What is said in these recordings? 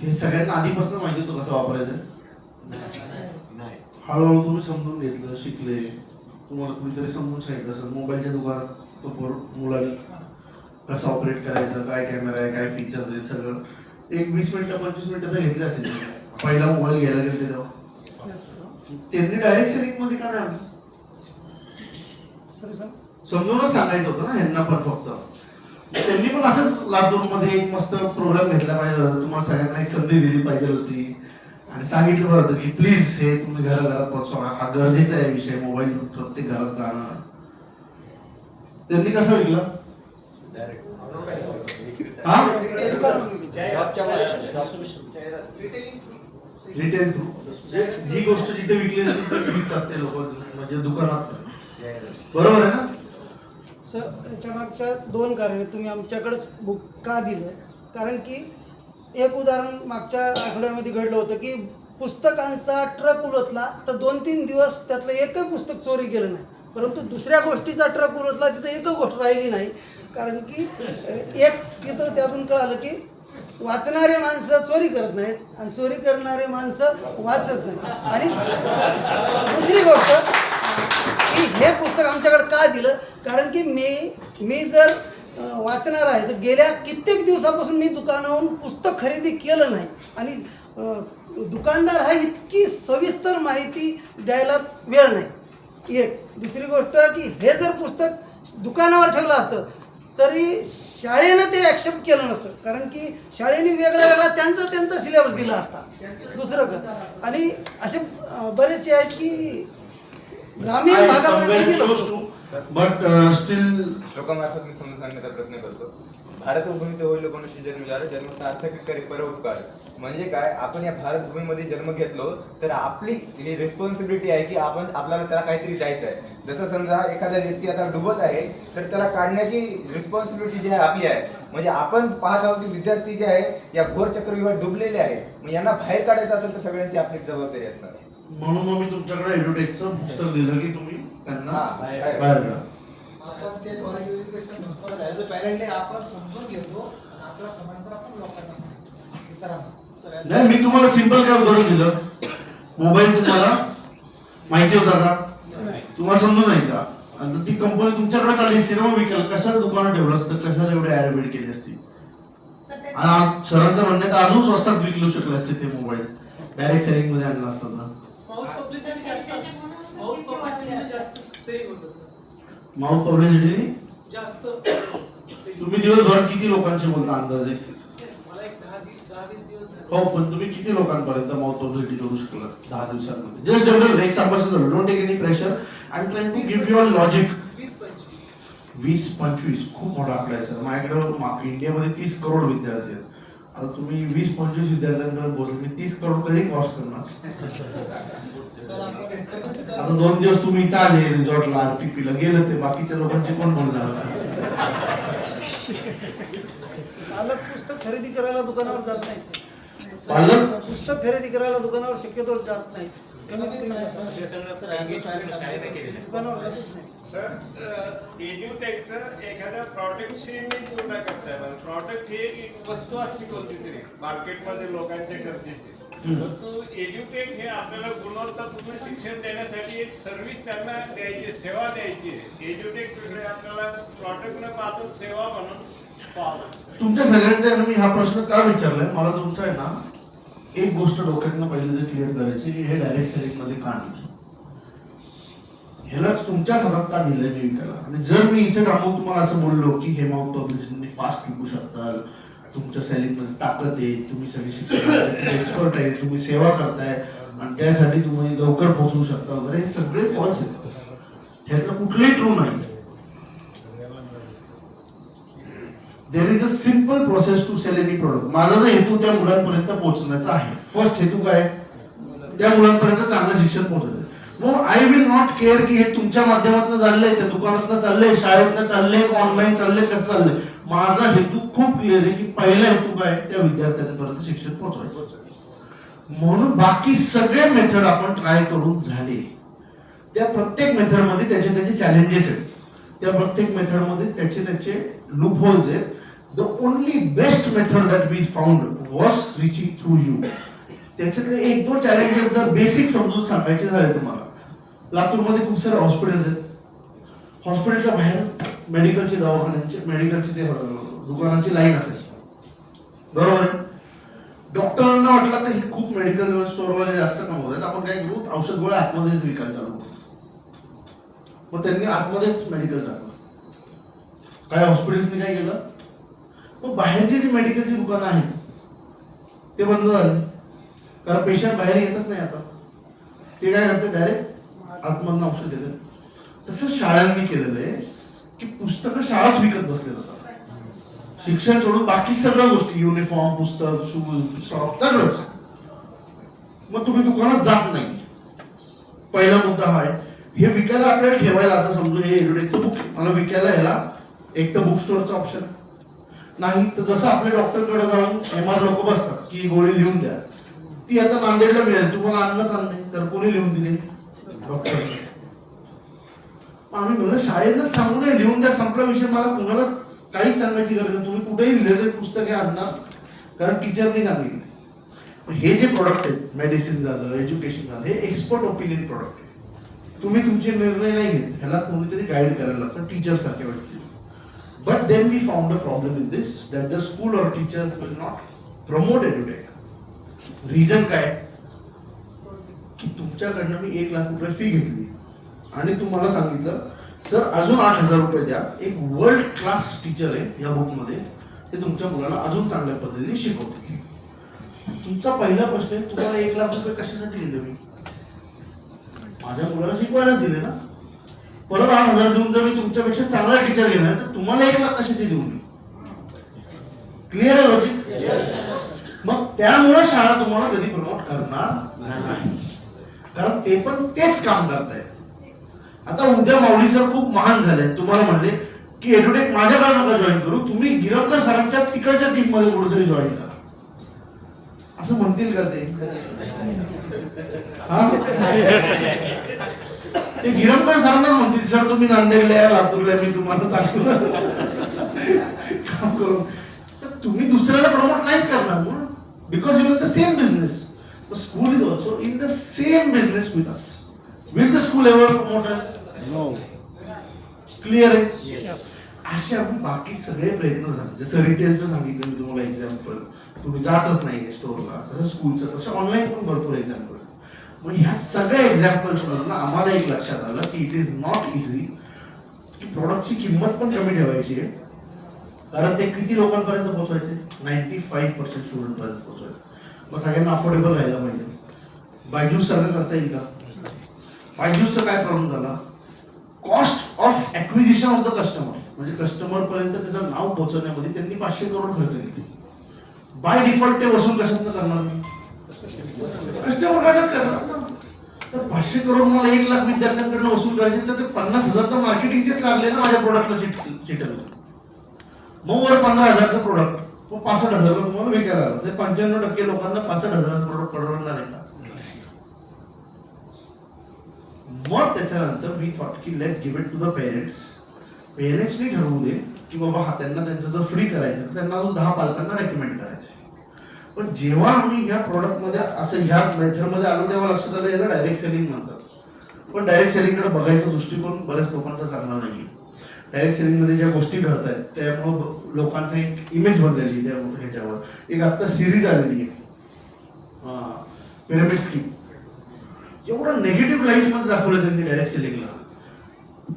हे सगळ्यांना आधीपासून माहिती होतं कसं वापरायचं? नाही. हळूहळू तुम्ही समजून घेतलं, शिकले, तुम्हाला कुणीतरी समजून सांगितलं असेल. मोबाईलच्या दुकानात तो मुलांनी कसं ऑपरेट करायचं, काय कॅमेरा आहे, काय फीचर्स आहे, सगळं एक 20 मिनिटं 25 मिनिटं तर घेतली असेल. पहिला मोबाईल घ्यायला गेले तेव्हा त्यांनी डायरेक्ट सेलिंग मध्ये काय आणलं? समजूनच सांगायचं होतं ना ह्यांना पण. फक्त त्यांनी पण असंच लॉकडाऊन मध्ये एक मस्त प्रोग्राम घेतला पाहिजे होता, तुम्हाला सगळ्यांना एक संधी दिली पाहिजे होती आणि सांगितलं होतं की प्लीज हे तुम्ही घराघरात पोहोचवा, हा गरजेचा आहे विषय, मोबाईल प्रत्येक घरात जाणं. त्यांनी कसं विकलं? Retail through. जी गोष्ट जिथे विकली जाते तिथे विकतात ते लोक, म्हणजे दुकानात. बरोबर आहे ना सर? त्याच्या मागच्या 2 कारणे. तुम्ही आमच्याकडेच बुक का दिलं? कारण की एक उदाहरण मागच्या आठवड्यामध्ये घडलं होतं की पुस्तकांचा ट्रक उलटला तर 2-3 दिवस त्यातलं एकही पुस्तक चोरी गेलं नाही, परंतु दुसऱ्या गोष्टीचा ट्रक उलटला तिथं एकही गोष्ट राहिली नाही. कारण की एक तिथं त्यातून कळालं की वाचणारे माणसं चोरी करत नाहीत आणि चोरी करणारे माणसं वाचत नाहीत. आणि दुसरी गोष्ट की हे पुस्तक आमच्याकडे का दिलं? कारण की मी जर वाचणार आहे तर गेल्या कित्येक दिवसापासून मी दुकानावरून पुस्तक खरेदी केलं नाही आणि दुकानदार हा इतकी सविस्तर माहिती द्यायला वेळ नाही. एक दुसरी गोष्ट की हे जर पुस्तक दुकानावर ठेवलं असतं तरी शाळेनं ते ॲक्सेप्ट केलं नसतं, कारण की शाळेने वेगळा त्यांचा सिलेबस दिला असता. दुसरं का आणि असे बरेचसे आहेत की ग्रामीण भागामध्ये बट स्टील लोकांमार्फत मी समजून सांगण्याचा प्रयत्न करतो. भारत भूमीत होईल मनुष्य जन्म झाला, जन्म सार्थक करे परोपकार. म्हणजे काय, आपण या भारत भूमीमध्ये जन्म घेतलो तर आपली रिस्पॉन्सिबिलिटी आहे की आपल्याला त्याला काहीतरी द्यायचं आहे. जसं समजा एखादा व्यक्ती आता डुबत आहे तर त्याला काढण्याची रिस्पॉन्सिबिलिटी जी आहे आपली आहे. म्हणजे आपण पाहत आहोत की विद्यार्थी जे आहे या घोर चक्रव्यूहात डुबलेले आहेत, मग यांना बाहेर काढायचं असेल तर सगळ्यांची आपली जबाबदारी असणार. म्हणून मग मी तुमच्याकडे एड्युटेकचं पुस्तक दिलं की तुम्ही त्यांना बाहेर काढा. आपण ते कॉलेज एज्युकेशन म्हणतो ॲज अ पॅरेंटली आपण समजून घेतो आणि आपल्या समाजात आपण लोकांना सांगतो इतरांना. नाही, मी तुम्हाला सिंपल काय उदाहरण दिलं. मोबाईल तुम्हाला माहिती होता का? तुम्हाला समजून नाही का? आणि ती कंपनी तुमच्याकडे आली असती ना, मग विकायला कशाला दुकानात ठेवलं असतं, कशाला एवढे ऍडमिट केली असती? आणि सरांचं म्हणणं आहे अजून स्वस्तात विकलू शकले असते ते मोबाईल, डायरेक्ट सेलिंग मध्ये आणलं असतं ना. माउथ पब्लिसिटी जास्त. तुम्ही दिवसभरात किती लोकांशी बोलता अंदाजे? मला एक 10-20 दिवस झाले. हो, पण तुम्ही किती लोकांपर्यंत माउथ पब्लिसिटी करू शकला 10 दिवसांमध्ये? जस्ट जनरल एक संभाषण, don't take any pressure and try to give your logic. 20-25 खूप मोठा आकडा आहे सर. माझ्याकडे इंडियामध्ये 30 करोड विद्यार्थी आहेत. आता तुम्ही 20-25 विद्यार्थ्यांकडे बोलले, मी 30 करोड कधी क्रॉस करणार? आता 2 दिवस तुम्ही इथं आले रिसॉर्टला, आरपीपीला गेलं, ते बाकीच्या लोकांचे कोण बोलणार? पालक पुस्तक खरेदी करायला दुकानावर जात नाहीत. पालक पुस्तक खरेदी करायला दुकानावर शक्यतो जात नाहीत. दुकानावर जातच नाही. सर, एज्युटेकचं एखाद्या प्रॉडक्टशी मी तुलना करताय. प्रॉडक्ट ही एक वस्तू असते कोणती तरी मार्केटमध्ये लोकांच्या गरजेची, परंतु एज्युटेक हे आपल्याला गुणवत्तापूर्ण शिक्षण देण्यासाठी एक सर्व्हिस त्यांना द्यायची, सेवा द्यायची. एज्युटेक आपल्याला प्रॉडक्ट न पाहता सेवा म्हणून पाहावं. तुमच्या सगळ्यांचा मी हा प्रश्न का विचारलाय, मला तुमचा आहे ना एक गोष्ट डोक्यातनं पहिले जे क्लिअर करायची की हे डायरेक्ट सेलिंग मध्ये का नाही, ह्यालाच तुमच्याच हातात का दिलंय मी विकायला. आणि जर मी इथे थांबून तुम्हाला असं बोललो की हे माउथ पब्लिसिटी फास्ट विकू शकताल, तुमच्या सेलिंग मध्ये ताकद आहे, तुम्ही सगळे शिक्षक एक्सपर्ट आहे, तुम्ही सेवा करताय आणि त्यासाठी तुम्ही लवकर पोहोचू शकता वगैरे, हे सगळे फॉल्स आहेत. ह्यातलं कुठलंही ट्रू नाही. There is a simple process to sell any product. माझा जो हेतू त्या मुलांपर्यंत पोहोचण्याचा आहे. फर्स्ट हेतू काय? त्या मुलांपर्यंत चांगलं शिक्षण पोहोचायचं. मग आय विल नॉट केअर की हे तुमच्या माध्यमातून चाललंय, त्या दुकानातनं चाललंय, शाळेतनं चाललंय, ऑनलाईन चाललंय, कसं चाललंय. माझा हेतू खूप क्लिअर आहे की पहिला हेतू काय? त्या विद्यार्थ्यांपर्यंत शिक्षण पोहोचवायचं. म्हणून बाकी सगळे मेथड आपण ट्राय करून झाले. त्या प्रत्येक मेथड मध्ये त्याचे चॅलेंजेस आहेत, त्या प्रत्येक मेथड मध्ये त्याचे लूप होल्स आहेत. The only best method that we found was reaching through you. त्याच्यातले एक दोन चॅलेंजेस जर बेसिक समजून सांगायचे झाले तुम्हाला, लातूरमध्ये खूप सारे हॉस्पिटल्स आहेत. हॉस्पिटलच्या बाहेर मेडिकलचे मेडिकलचे ते दुकानांची लाईन असायची, बरोबर आहे. डॉक्टरांना वाटलं तर हे खूप मेडिकल स्टोअरवाले जास्त कमवतात, आपण काय करू औषध गोळ्या आतमध्येच विकायला चालू करू. मग त्यांनी आतमध्येच मेडिकल टाकलं. काय हॉस्पिटल्सनी काय केलं, मग बाहेरची जी मेडिकलची दुकानं आहेत ते बंद झाले, कारण पेशंट बाहेर येतच नाही आता. ते काय करते, डायरेक्ट आतमधनं औषध देतात. तसं शाळांनी केलेलं आहे की पुस्तकं शाळाच विकत बसले जातात. शिक्षण सोडून बाकी सगळ्या गोष्टी, युनिफॉर्म, पुस्तक, शूज, सॉक्स, सगळंच. मग तुम्ही दुकानात जात नाही. पहिला मुद्दा हा आहे. हे विकायला आपल्याला ठेवायला, असं समजून हे एड्युटेकचं बुक मला विकायला ह्याला एक तर बुक स्टोअरचा ऑप्शन नाही, तर जसं आपल्या डॉक्टरकडे जाऊन MR लोक बसतात की गोळी लिहून द्या, ती आता नांदेडला मिळेल. तुम्हाला अन्नच आणणे तर कोणी लिहून दिले, डॉक्टर. आम्ही म्हणलं शाळेनं सांगू नये, लिहून द्या, संपला विषय. मला कुणाला काहीच सांगायची गरज नाही. तुम्ही कुठेही लिहिले तरी पुस्तक हे आणणार, कारण टीचरनी सांगितले. हे जे प्रोडक्ट आहेत, मेडिसिन झालं, एज्युकेशन झालं, हे एक्सपर्ट ओपिनियन प्रोडक्ट आहे. तुम्ही तुमचे निर्णय नाही घेत, ह्याला कोणीतरी गाईड करायला लागतं, टीचर सारखे वाटते. But then we found a problem in this, that the school or teachers will not promote edutech. Reason काय की तुमच्याकडनं मी 1 लाख रुपये फी घेतली आणि तुम्हाला सांगितलं सर अजून 8,000 रुपये द्या, एक वर्ल्ड क्लास टीचर आहे या बुकमध्ये, ते तुमच्या मुलाला अजून चांगल्या पद्धतीने शिकवतील. तुमचा पहिला प्रश्न आहे, तुम्हाला 1 लाख रुपये कशासाठी दिले मी? माझ्या मुलाला शिकवायलाच दिले ना. परत 8,000 देऊन जर मी तुमच्यापेक्षा चांगला टीचर घेणार तर तुम्हाला 1 लाख कशाचे देऊ मी? क्लिअर आहे लॉजिक? मग त्यामुळे शाळा तुम्हाला कधी प्रमोट करणार नाही, कारण ते पण तेच काम करतायत. आता उद्या माऊली सर खूप महान झाले, तुम्हाला म्हणले की एड्युटेक माझ्याकडे नका जॉईन करू, तुम्ही गिरमकर सरांच्या तिकडच्या टीम मध्ये कुठेतरी जॉईन करा, असं म्हणतील का ते? ते गिरमकर सरांनाच म्हणतील सर तुम्ही नांदेडला लातूरला, मी तुम्हाला चांगलं काम करू. तुम्ही दुसऱ्याला प्रमोट नाहीच करणार ना, because you in the same business. The school is also in the same business with us. Will the school ever promote us? No. Clear आहे? Yes. असे आपण बाकी सगळे प्रयत्न झाले. जसं रिटेलचं सांगितलं मी तुम्हाला एक्झाम्पल, तुम्ही जातच नाही स्टोअरला, तसं स्कूलचं, तसं ऑनलाईन पण भरपूर एक्झाम्पल. मग ह्या सगळ्या एक्झाम्पल्स मधून आम्हाला एक लक्षात आलं की इट इज नॉट इझी की प्रोडक्टची किंमत पण कमी ठेवायची आहे, कारण ते किती लोकांपर्यंत पोहोचवायचे? 95% स्टुडंट पर्यंत पोहोचवायचे. मग सगळ्यांना अफोर्डेबल राहायला पाहिजे. बायजूस सारखं करता येईल का? बायजूसचा काय प्रॉब्लेम झाला? Cost of acquisition of the customer, म्हणजे कस्टमर पर्यंत त्याचं नाव पोहोचवण्यामध्ये त्यांनी 500 करोड खर्च केले. बाय डिफॉल्ट ते वसूल कशातनं करणार मी? कस्टमर कडनंच करणार ना. तर 500 करोड मला 1 लाख विद्यार्थ्यांकडनं वसूल करायचे, तर ते 50,000 तर मार्केटिंगचेच लागले ना माझ्या प्रोडक्टला चिटल. मग वर 15,000चं प्रोडक्ट, मग 65,000 तुम्हाला विकायला आलं, ते 95% लोकांना 65,000चं प्रोडक्ट परवडणार आहे का? मग त्याच्यानंतर वी थॉट की let's give it to the parents. पेरेंट्सनी ठरवू दे की बाबा हा त्यांना त्यांचं जर फ्री करायचं तर त्यांना अजून 10 पालकांना रेकमेंड करायचं. पण जेव्हा आम्ही ह्या प्रोडक्टमध्ये असं ह्या मेथडमध्ये आलो तेव्हा लक्षात आलं याला डायरेक्ट सेलिंग म्हणतात. पण डायरेक्ट सेलिंगकडे बघायचा दृष्टिकोन बऱ्याच लोकांचा चांगला नाही. डायरेक्ट सेलिंगमध्ये ज्या गोष्टी घडतात त्यामुळे लोकांचा एक इमेज बनलेली त्या ह्याच्यावर. एक आता सिरीज आलेली आहे पिरामिड स्कीम, एवढं निगेटिव्ह लाईट मध्ये दाखवलं त्यांनी डायरेक्ट सेलिंगला,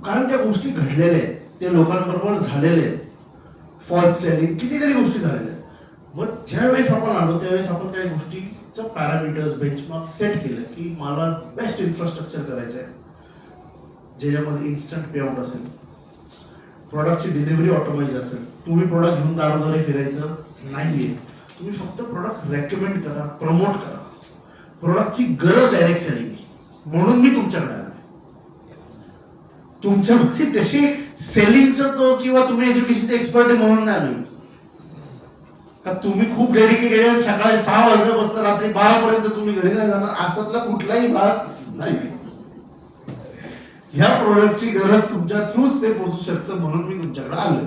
कारण त्या गोष्टी घडलेल्या आहेत, त्या लोकांबरोबर झालेल्या आहेत. फॉल्स सेलिंग कितीतरी गोष्टी झालेल्या आहेत. मग ज्यावेळेस आपण आलो त्यावेळेस आपण काही गोष्टीचं पॅरामीटर्स बेंचमार्क सेट केलं की मला बेस्ट इन्फ्रास्ट्रक्चर करायचं आहे, ज्याच्यामध्ये इन्स्टंट पेआउट असेल, प्रोडक्टची डिलिव्हरी ऑटोमाइज असेल, तुम्ही प्रोडक्ट घेऊन दारोदारी फिरायचं नाहीये, तुम्ही फक्त प्रोडक्ट रेकमेंड करा, प्रमोट करा. प्रोडक्टची गरज डायरेक्ट सेलिंग, म्हणून मी तुमच्याकडे आलो. तुमच्यामध्ये तशी सेलिंगचं तो किंवा तुम्ही एज्युकेशनचे एक्सपर्ट म्हणून नाही आलो का तुम्ही खूप डेडिकेटेड आहे, सकाळी 6 वाजल्यापासून रात्री 12 पर्यंत तुम्ही घरी नाही जाणार, असातला कुठलाही भाग नाही. ह्या प्रोडक्टची गरज तुमच्या थ्रूच ते पोहोचू शकतं, म्हणून मी तुमच्याकडे आलो.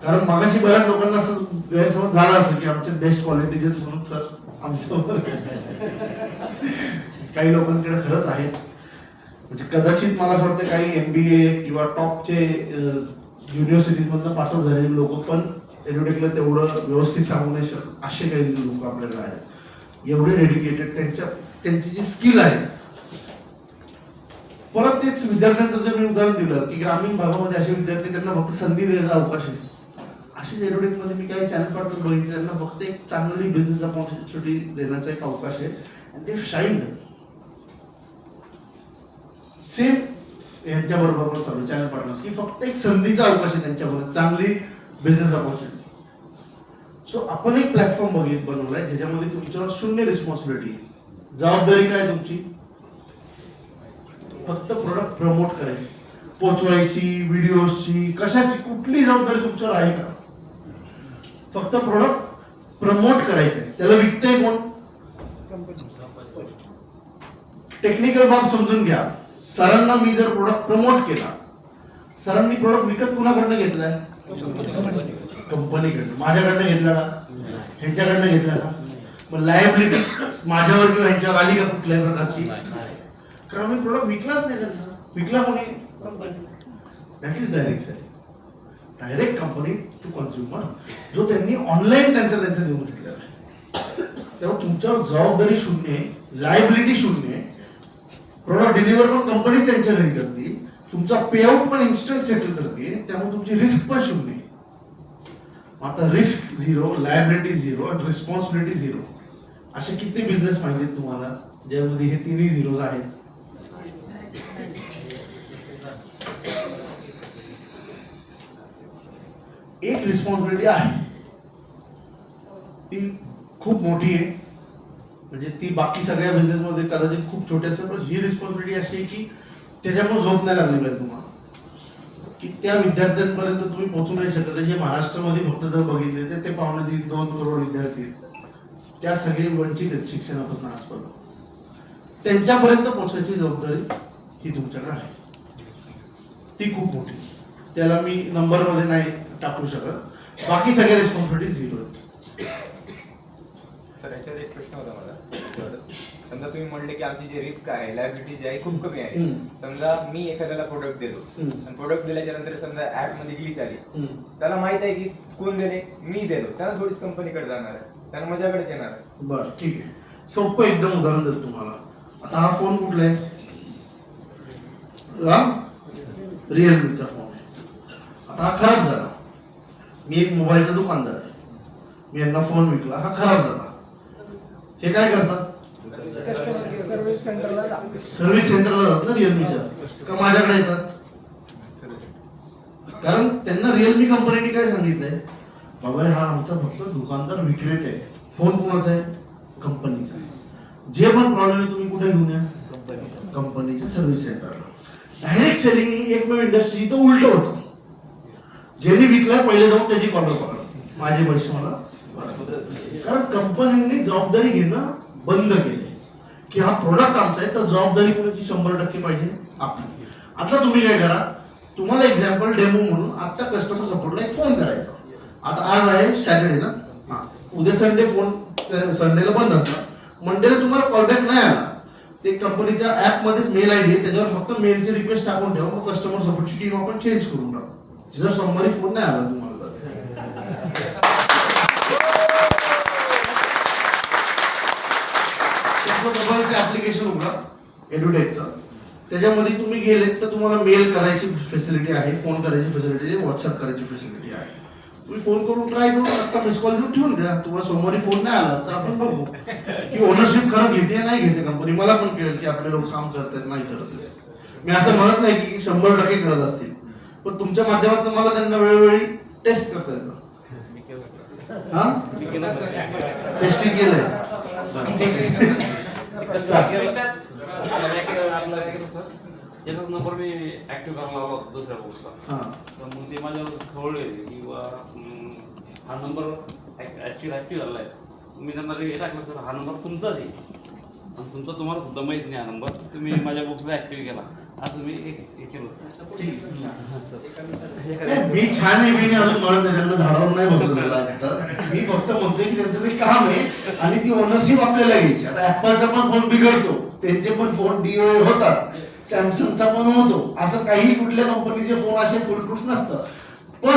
कारण मगाशी बऱ्याच लोकांना असं गैरसमज झाला असेल की आमचे बेस्ट क्वालिटीज आहेत म्हणून सर आमच्यावर काही लोकांकडे खरंच आहेत. म्हणजे कदाचित मला असं वाटतं काही MBA किंवा टॉपचे युनिव्हर्सिटीज मधनं पासआउट झालेले लोक पण एज्युटेकला तेवढं व्यवस्थित सांगू नाही शकत असे काही लोक आपल्याकडे आहेत. एवढे डेडिकेटेड त्यांची जी स्किल आहे. परत तेच विद्यार्थ्यांचं जे मी उदाहरण दिलं की ग्रामीण भागामध्ये असे विद्यार्थी त्यांना फक्त संधी द्यायचा अवकाश आहे. अशीच एरोडेकमध्ये मी काही चॅनल पार्टनर बघितले त्यांना फक्त एक चांगली बिझनेस अपॉर्च्युनिटी देण्याचा एक अवकाश आहे. आणि ते शाईन सेम यांच्या बरोबर चालू चॅनल पार्टनर्स की फक्त एक संधीचा अवकाश आहे त्यांच्याबरोबर चांगली बिझनेस अपॉर्च्युनिटी. सो आपण एक प्लॅटफॉर्म बनवलाय ज्याच्यामध्ये तुमच्यावर शून्य रिस्पॉन्सिबिलिटी. जबाबदारी काय तुमची फक्त प्रोडक्ट प्रमोट करायची, पोचवायची, व्हिडिओची, कशाची कुठली जबाबदारी तुमच्यावर आहे का? फक्त प्रोडक्ट प्रमोट करायचे. त्याला विकतंय कोण? टेक्निकल बाब समजून घ्या. सरांना मी जर प्रोडक्ट प्रमोट केला, सरांनी प्रोडक्ट विकत कुणाकडनं घेतलाय? कंपनीकडनं. माझ्याकडनं घेतला का? ह्यांच्याकडनं घेतला का? मग लायबिलिटी माझ्यावर किंवा ह्यांच्यावर आली का कुठल्याही प्रकारची? कारण आम्ही प्रोडक्ट विकलाच नाही त्यांना. विकला कोणी? Company. That is direct sale. Direct company to consumer जो त्यांनी ऑनलाईन त्यांचा देऊन घेतलेला आहे. तेव्हा तुमच्यावर जबाबदारी शून्य आहे, लायबिलिटी शून्य आहे. प्रोडक्ट डिलिव्हर पण कंपनी त्यांच्या घरी करते, तुमचा पेआउट पण इन्स्टंट सेटल करते, त्यामुळे तुमची रिस्क पण शून्य आहे. आता रिस्क झिरो, लायबिलिटी झिरो आणि रिस्पॉन्सिबिलिटी झिरो असे किती बिझनेस पाहिजेत तुम्हाला ज्यामध्ये हे तिन्ही झिरोज आहेत? एक रिस्पॉन्सिबिलिटी आहे ती खूप मोठी आहे. म्हणजे ती बाकी सगळ्या बिझनेस मध्ये कदाचित खूप छोटी असेल, पण ही रिस्पॉन्सिबिलिटी अशी आहे की त्याच्यामुळे झोप नाही लागली पाहिजे तुम्हाला की त्या विद्यार्थ्यांपर्यंत तुम्ही पोहोचू नाही शकत. जे महाराष्ट्रामध्ये फक्त जर बघितले ते 2 करोड विद्यार्थी आहेत, त्या सगळे वंचित आहेत शिक्षणापासून आजपर्यंत. त्यांच्यापर्यंत पोहोचण्याची जबाबदारी ही तुमच्याकडे आहे. ती खूप मोठी. त्याला मी नंबरमध्ये नाही टाकू शकत. बाकी सगळ्या रिस्पॉन्सिबिलिटी झिरो आहेत. सर याच्यावर एक प्रश्न होता मला. समजा तुम्ही म्हणले की आमची जी रिस्क आहे, लायबिलिटी जी आहे खूप कमी आहे. समजा मी एखाद्याला प्रोडक्ट देतो आणि प्रोडक्ट दिल्याच्या नंतर समजा ऍप मध्ये ग्लिच आली, त्याला माहित आहे की कोण दिले? मी दिलो. त्याला थोडीच कंपनीकडे जाणार आहे, त्याला माझ्याकडेच येणार आहे. बरं ठीक आहे. सोपं एकदम उदाहरण देतो तुम्हाला. आता हा फोन कुठला आहे? रिअलमीचा फोन आहे. आता हा खराब झाला. मी एक मोबाईलचा दुकानदार आहे, मी यांना फोन विकला, हा खराब झाला. हे काय करतात? सर्व्हिस सेंटरला जा. सर्व्हिस सेंटरला जातात ना रिअलमीच्या, का माझ्याकडे येतात? कारण त्यांना रिअलमी कंपनीने काय सांगितलंय? बाबा हा आमचा फक्त दुकानदार विक्रेता आहे. फोन कोणाचा आहे? कंपनीचा आहे. जे पण प्रॉब्लेम आहे तुम्ही कुठे घेऊन या? कंपनीच्या सर्व्हिस सेंटरला. डायरेक्ट सेलिंग ही एकमेव इंडस्ट्री इथं उलट होतं. ज्यांनी विकलाय पहिले जाऊन त्याची कॉलर पकडा, माझे पैसे मला. कारण कंपनीने जबाबदारी घेणं बंद केले की हा प्रोडक्ट आमचा आहे तर जबाबदारी कोणाची 100% पाहिजे? आपली. आता तुम्ही काय करा, तुम्हाला एक्झाम्पल डेमो म्हणून आता कस्टमर सपोर्टला एक फोन करायचा. आता आज आहे सॅटर्डे ना, उद्या संडे, फोन संडेला बंद असणार. मंडेला तुम्हाला कॉलबॅक नाही आला, ते कंपनीच्या ऍप मध्येच मेल आयडी आहे, त्याच्यावर फक्त मेलची रिक्वेस्ट टाकून ठेवा. मग कस्टमर सपोर्टची टीम आपण चेंज करून टाकू. जर सोमवारी फोन नाही आला तुम्हाला मोबाईलचं ऍप्लिकेशन उघडा एड्युटेकचं. त्याच्यामध्ये तुम्ही गेलेत तर तुम्हाला मेल करायची फॅसिलिटी आहे, फोन करायची फॅसिलिटी आहे, व्हॉट्सअप करायची फॅसिलिटी आहे. तुम्ही फोन करून ट्राय करून आता मिस कॉल देऊन ठेवून द्या. तुम्हाला सोमवारी फोन नाही आला तर आपण बघू की ओनरशिप खरंच घेते नाही घेते कंपनी. मला पण कळेल की आपले लोक काम करतात नाही करत. मी असं म्हणत नाही की 100% करत असतील, पण तुमच्या माध्यमातून मला त्यांना वेळोवेळी टेस्ट करता येतं. हा टेस्टिंग केलंय. याचाच नंबर मी ऍक्टिव्ह करायला लावला होता दुसऱ्या पोस्टला. तर मग ते माझ्यावर खवळले की हा नंबर ऍक्टिव्ह झाला आहे. मी त्यांना हे टाकलं सर हा नंबर तुमचाच आहे. आणि तुमचा तुम्हाला सुद्धा माहित नाही हा नंबर, तुम्ही माझ्या बुक्सला ऍक्टिव्ह केला, असं मी एक केलं होतं. हां, सर. मी छान आहे, मी अजून म्हणत नाही, त्यांना झाडावर नाही बसवलेलं आहे. तर मी फक्त म्हणतोय की त्यांचं ते काम आहे आणि ती ओनरशिप आपल्याला घ्यायची. आता ऍपलचा पण फोन बिघडतो, त्यांचे पण फोन DOA होतात, सॅमसंगचा पण होतो. असं काही कुठल्या कंपनीचे फोन असे फुलप्रूफ नसतात. पण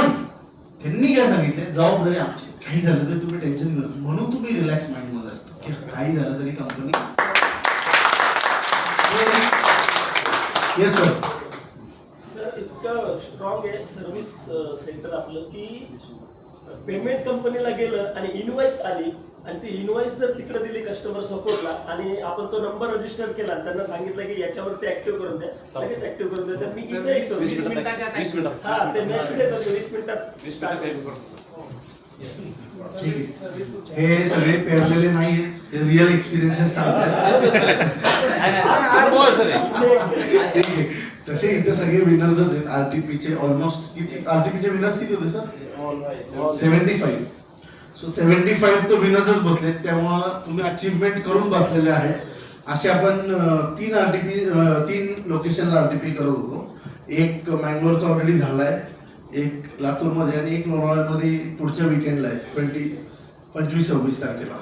त्यांनी काय सांगितलंय, जबाबदारी आमची, काही झालं तरी तुम्ही टेन्शन घेऊ नका. म्हणून तुम्ही रिलॅक्स माइंड मध्ये असता की काही झालं तरी कंपनी. Yes sir. सर इतकं स्ट्रॉंग आहे सर्व्हिस सेंटर आपलं की पेमेंट कंपनीला गेलं आणि इनवॉइस आली आणि ती इनवॉइस जर तिकडे दिली कस्टमर सपोर्टला आणि आपण तो नंबर रजिस्टर केला आणि त्यांना सांगितलं की याच्यावरती ऍक्टिव्ह करून द्या, लगेच ऍक्टिव्ह करून द्या. तर मी इथे एक 20 मिनिटात 20 मिनिटात हा ते मेसेज देतात 20 मिनिटात. 20 मिनिटात काही करतो. ठीक आहे. हे सगळे पेरलेले नाही, रिअल एक्सपिरियन्सेस सांगतात. हो, सर आहे. ठीक आहे. तसे इथे सगळे विनर्सच आहेत. RTPचे ऑलमोस्ट किती, RTPचे विनर्स किती होते सर? 75. सो 75 तर विनर्सच बसलेत, त्यामुळं तुम्ही अचीवमेंट करून बसलेले आहे. असे आपण 3 लोकेशनला RTP करत होतो. एक मँगलोरचा ऑलरेडी झालाय, एक लातूरमध्ये आणि एक लोणावळ्यामध्ये पुढच्या विकेंडला आहे 25-26 तारखेला.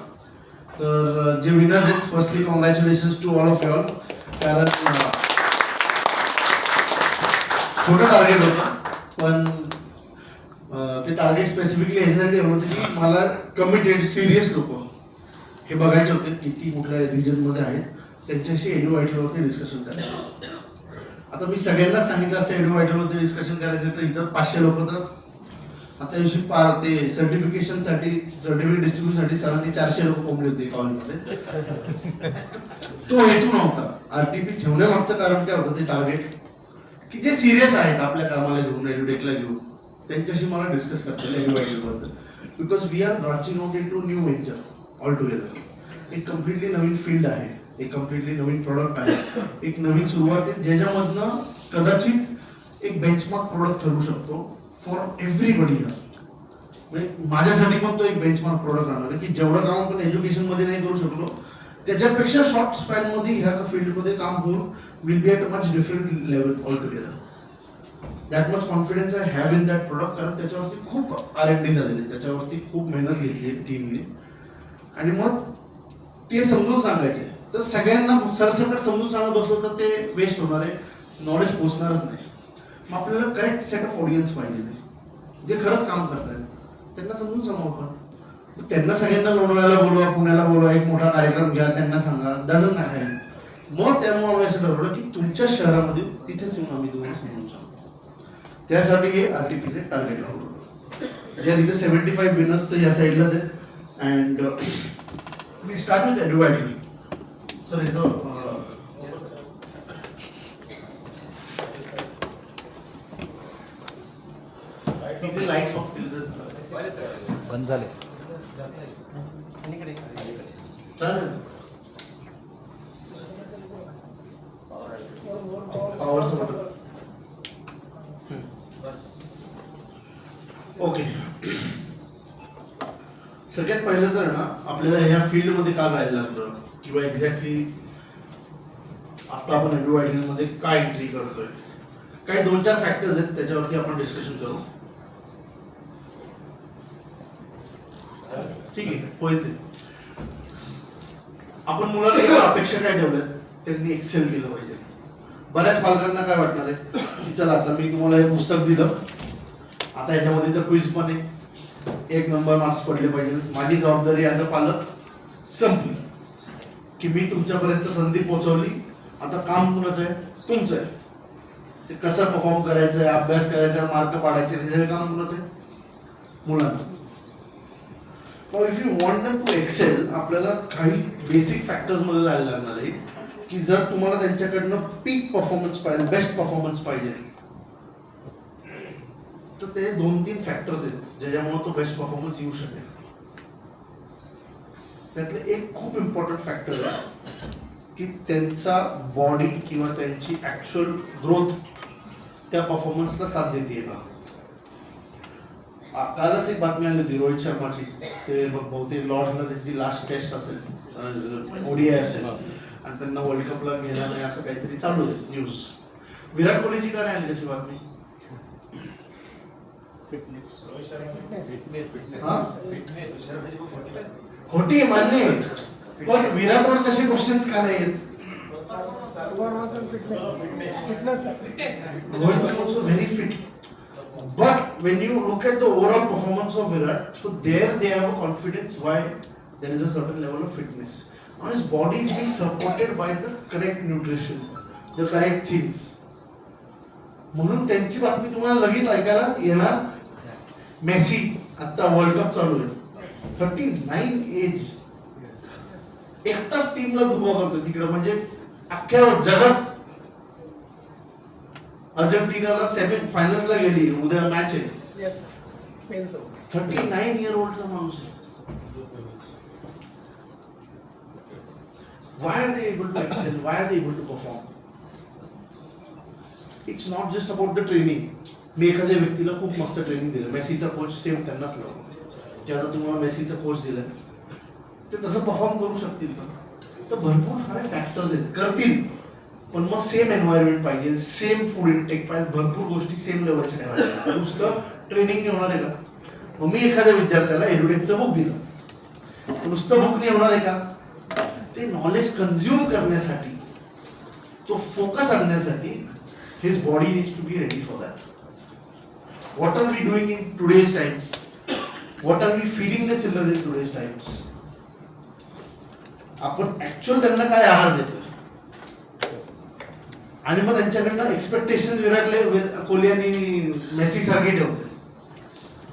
तर जे विनर्स आहेत, firstly congratulation to all of you all. कारण छोटं टार्गेट होतं, पण ते टार्गेट स्पेसिफिकली ह्याच्यासाठी हवं होतं की मला कमिटेड सिरियस लोक हे बघायचे होते किती कुठल्या रिजनमध्ये आहेत, त्यांच्याशी एडू आयटलवरती डिस्कशन करायचं. आता मी सगळ्यांना सांगितलं असतं एडू आयटलवरती डिस्कशन करायचं, तर इतर 500 लोक तर आता दिवशी पार ते सर्टिफिकेट डिस्ट्रीब्युशनसाठी सरांनी 400 लोक कोंबले होते कॉलेजमध्ये. तो हेतू नव्हता. RTP ठेवण्यामागचं कारण काय होतं, ते टार्गेट की जे सिरियस आहेत आपल्या कामाला घेऊन, एड्युटेकला घेऊन, त्यांच्याशी मला डिस्कस करता येईल बद्दल. Because we are branching out in to new venture all together. एक कम्प्लिटली नवीन फील्ड आहे, एक कम्प्लिटली नवीन प्रोडक्ट आहे, एक नवीन सुरुवात आहे, ज्याच्यामधनं कदाचित एक बेंचमार्क प्रोडक्ट ठरू शकतो फॉर एव्हरीबडी. म्हणजे माझ्यासाठी पण तो एक बेंचमार्क प्रोडक्ट राहणार आहे की जेवढं काम आपण एज्युकेशनमध्ये नाही करू शकलो, त्याच्यापेक्षा शॉर्ट स्पॅनमध्ये ह्या फील्डमध्ये काम होऊन will be at a much different level all together. That much confidence I have in that product. कारण त्याच्यावरती खूप R&D झालेली, त्याच्यावरती खूप मेहनत घेतली टीमने. आणि मग ते समजून सांगायचे, तर सगळ्यांना सरसकट समजून सांगत बसलो तर ते वेस्ट होणार आहे, नॉलेज पोचणारच नाही. मग आपल्याला करेक्ट सेट ऑफ ऑडियन्स पाहिजे, जे खरंच काम करतात त्यांना समजून सांगू आपण. त्यांना सगळ्यांना लोणावळ्याला बोलवा, पुण्याला बोलवा, एक मोठा कार्यक्रम घ्या, त्यांना सांगा, डझन नाही. मग त्यामुळे आम्ही असं ठरवलं की तुमच्या शहरामध्ये तिथेच येऊन आम्ही तुम्हाला समजून सांगू. त्यासाठी हे RTPचे टार्गेट लावलं. ज्या तिथे 75 विनर्स तर या साईडलाच आहेत. अँड वी स्टार्ट विथ एडू आयटली. सर याचं लाईट ऑफ बंद झाले. चालेल. Power okay. सगळ्यात पहिलं तर ना आपल्याला ह्या फील्डमध्ये का जायला लागलं किंवा एक्झॅक्टली आता आपण एडू आयटलमध्ये काय एंट्री करतोय, काही 2-4 फॅक्टर्स आहेत, त्याच्यावरती आपण डिस्कशन करू. ठीक आहे, होईल ते. आपण मुलांना अपेक्षा काय ठेवल्यात, त्यांनी एक्सेल केलं पाहिजे. बऱ्याच पालकांना काय वाटणार आहे की चला आता मी तुम्हाला हे पुस्तक दिलं, आता याच्यामध्ये तर क्विज पण आहे, 1 नंबर मार्क्स पडले पाहिजे, माझी जबाबदारी ॲज अ पालक संपली की मी तुमच्यापर्यंत संधी पोहोचवली, आता काम कुणाचं आहे, तुमचं आहे. ते कसं परफॉर्म करायचं आहे, अभ्यास करायचा, मार्क पाडायचे, ते सगळं काम कुणाचं आहे, मुलांचं. Now if you want them to excel, आपल्याला काही बेसिक फॅक्टर्स मध्ये जायला लागणार आहे की जर तुम्हाला त्यांच्याकडनं पीक परफॉर्मन्स पाहिजे, बेस्ट परफॉर्मन्स पाहिजे, तर ते 2-3 फॅक्टर्स आहेत ज्याच्यामुळे तो बेस्ट परफॉर्मन्स येऊ शकेल. त्यातलं एक खूप इम्पॉर्टंट फॅक्टर आहे की त्यांचा बॉडी किंवा त्यांची ऍक्च्युअल ग्रोथ त्या परफॉर्मन्सला साथ देते का. कालच एक बातमी आली होती रोहित शर्माची, ते बहुतेक लॉर्ड्सला त्यांची लास्ट टेस्ट असेल, ODI असेल, आणि त्यांना वर्ल्ड कपला घेणार नाही असं काहीतरी चालू आहे न्यूज. विराट कोहलीची काय आली त्याची बातमी? हा? खोटी आहे, मान्य आहे. पण विराटवर तसे क्वेश्चन्स का नाही आहेत? Performance and fitness Rohit is also very fit. But when you look at the overall performance of Virat, so there they have a confidence why there is a certain level of fitness. Now his body is being supported by the correct nutrition, the correct things. म्हणून त्यांची बातमी तुम्हाला लगेच ऐकायला येणार. Messi आता world cup चालू आहे, 39 एज, एकटाच टीमला दुबा करतो तिकडे, म्हणजे अख्ख्या जगात. अर्जेंटिनाला सेमी फायनल्सला गेली, उद्या मॅच आहे. येस स्पेन सोबत 39 इयर ओल्डचा माणूस आहे. Why are they able to excel? Why are they able to perform? It's not just about the training. मी एखाद्या व्यक्तीला खूप मस्त ट्रेनिंग दिलं, मेसीचा कोच सेम त्यांनाच लावला की आता तुम्हाला मेसीचा कोच दिला, ते तसं परफॉर्म करू शकतील का? तर भरपूर सारे फॅक्टर्स आहेत, करतील. पण मग सेम एन्व्हायरमेंट पाहिजे, सेम फूड इनटेक पाहिजे, भरपूर गोष्टी सेम लेवलच्या ठेवायच्या. नुसतं ट्रेनिंग नाही होणार आहे का? मग मी एखाद्या विद्यार्थ्याला एडुटेकचं बुक दिलं, नुसतं बुक नाही होणार आहे का? ते नॉलेज कन्झ्युम करण्यासाठी, तो फोकस आणण्यासाठी his body needs to be ready for that. What are we doing in today's times? What are we feeding the children in today's times? आपण ऍक्च्युअल त्यांना काय आहार देतो, आणि मग त्यांच्याकडनं एक्सपेक्टेशन विराट कोहली आणि मेसी सारखे ठेवते,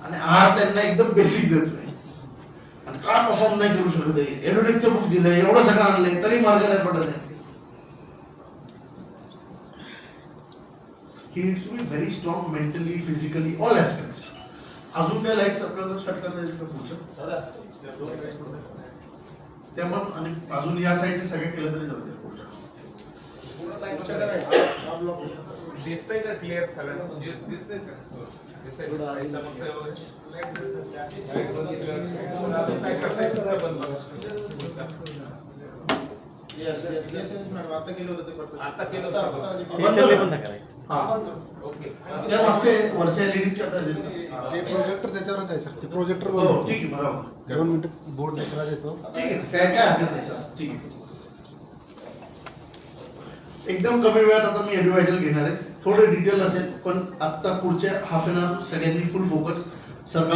आणि आहार त्यांना एकदम बेसिक देतोय, आणि का परफॉर्म नाही करू शकत आहे? एडुटेकचं बुक दिलंय, एवढं सगळं आणलंय, तरी मार्ग नाही पडत आहे. He needs to be very strong mentally, physically, all aspects. अजून काय लाईट्स आपल्याला शॉर्ट करता येईल का पुढच्या? त्या पण, आणि अजून या साईडचे सगळे केलं तरी चालते पुढच्या. दिसतंय का क्लिअर सगळं? दिसतंय सर. आता केलं होतं ते आता केलं हा. त्या मागचे वरच्या लेडीज करता येतील का? ते प्रोजेक्टर त्याच्यावरच आहे सर, ते प्रोजेक्टर हो ठीक आहे, बरोबर. 2 मिनिटं बोर्ड लेकरा देतो. ठीक आहे, काय हरकत नाही सर, ठीक आहे. एकदम कमी वेळात आता मी ॲडव्हायजल घेणार आहे, थोडं डिटेल असेल, पण आत्ता पुढच्या हाफ एन आवर सगळ्यांनी फुल फोकस. सर